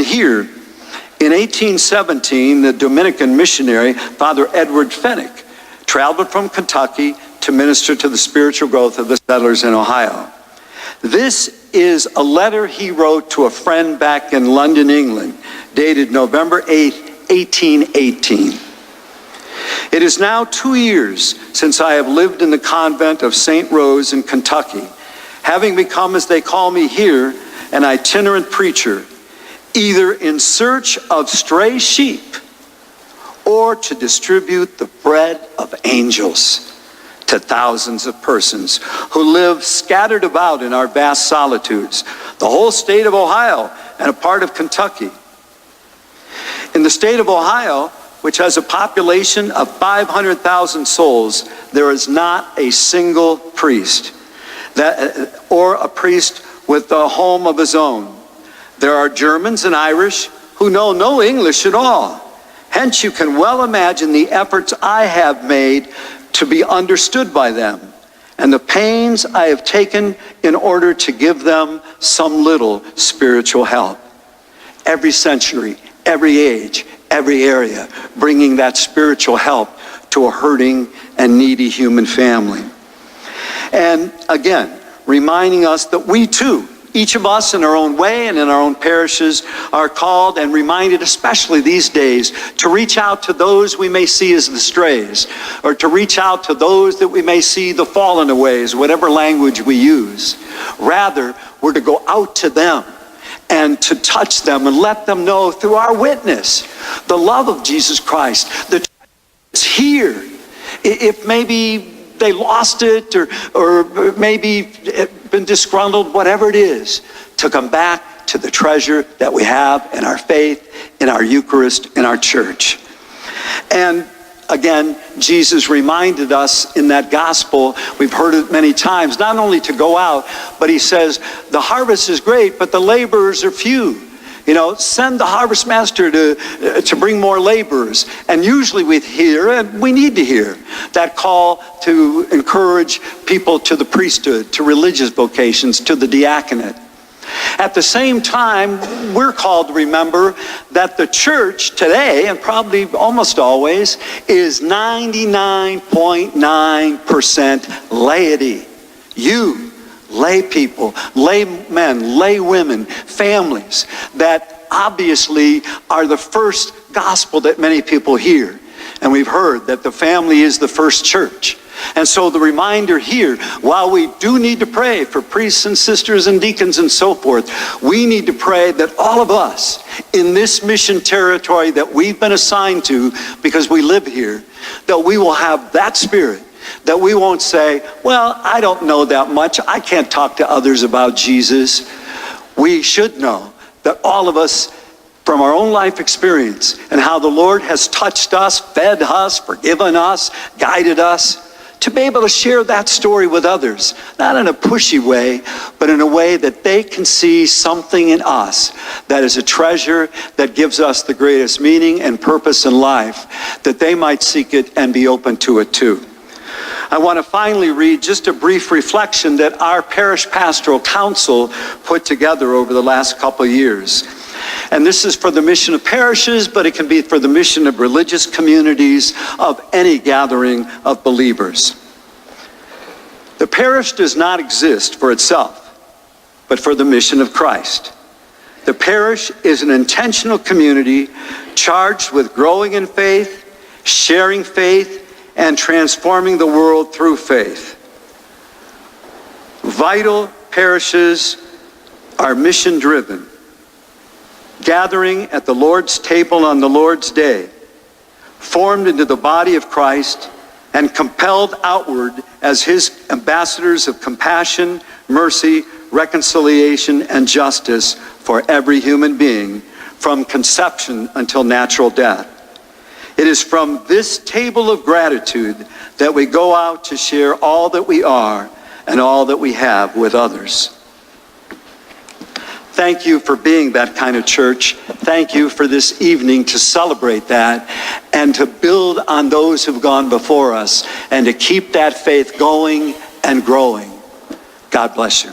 here. In 1817, the Dominican missionary, Father Edward Fenwick, traveled from Kentucky to minister to the spiritual growth of the settlers in Ohio. This is a letter he wrote to a friend back in London, England, dated November 8, 1818. It is now 2 years since I have lived in the convent of St. Rose in Kentucky, having become, as they call me here, an itinerant preacher, either in search of stray sheep or to distribute the bread of angels to thousands of persons who live scattered about in our vast solitudes, the whole state of Ohio and a part of Kentucky. In the state of Ohio, which has a population of 500,000 souls, there is not a single priest or a priest with a home of his own. There are Germans and Irish who know no English at all. Hence, you can well imagine the efforts I have made to be understood by them and the pains I have taken in order to give them some little spiritual help. Every century, every age, every area, bringing that spiritual help to a hurting and needy human family. And again, reminding us that we too, each of us in our own way and in our own parishes, are called and reminded, especially these days, to reach out to those we may see as the strays, or to reach out to those that we may see the fallen aways, whatever language we use. Rather, we're to go out to them and to touch them and let them know through our witness the love of Jesus Christ. The church is here. If maybe they lost it or maybe been disgruntled, whatever it is, to come back to the treasure that we have in our faith, in our Eucharist, in our church. And again, Jesus reminded us in that gospel, we've heard it many times, not only to go out, but he says, the harvest is great, but the laborers are few. You know, send the harvest master to bring more laborers. And usually we hear, and we need to hear, that call to encourage people to the priesthood, to religious vocations, to the diaconate. At the same time, we're called to remember that the church today, and probably almost always, is 99.9% laity. You, lay people, lay men, lay women, families that obviously are the first gospel that many people hear. And we've heard that the family is the first church. And so the reminder here, while we do need to pray for priests and sisters and deacons and so forth, we need to pray that all of us in this mission territory that we've been assigned to because we live here, that we will have that spirit. That we won't say, well, I don't know that much. I can't talk to others about Jesus. We should know that all of us, from our own life experience and how the Lord has touched us, fed us, forgiven us, guided us, to be able to share that story with others, not in a pushy way, but in a way that they can see something in us that is a treasure that gives us the greatest meaning and purpose in life, that they might seek it and be open to it too. I want to finally read just a brief reflection that our Parish Pastoral Council put together over the last couple of years. And this is for the mission of parishes, but it can be for the mission of religious communities, of any gathering of believers. The parish does not exist for itself, but for the mission of Christ. The parish is an intentional community charged with growing in faith, sharing faith, and transforming the world through faith. Vital parishes are mission-driven, gathering at the Lord's table on the Lord's day, formed into the body of Christ, and compelled outward as his ambassadors of compassion, mercy, reconciliation, and justice for every human being, from conception until natural death. It is from this table of gratitude that we go out to share all that we are and all that we have with others. Thank you for being that kind of church. Thank you for this evening to celebrate that and to build on those who've gone before us and to keep that faith going and growing. God bless you.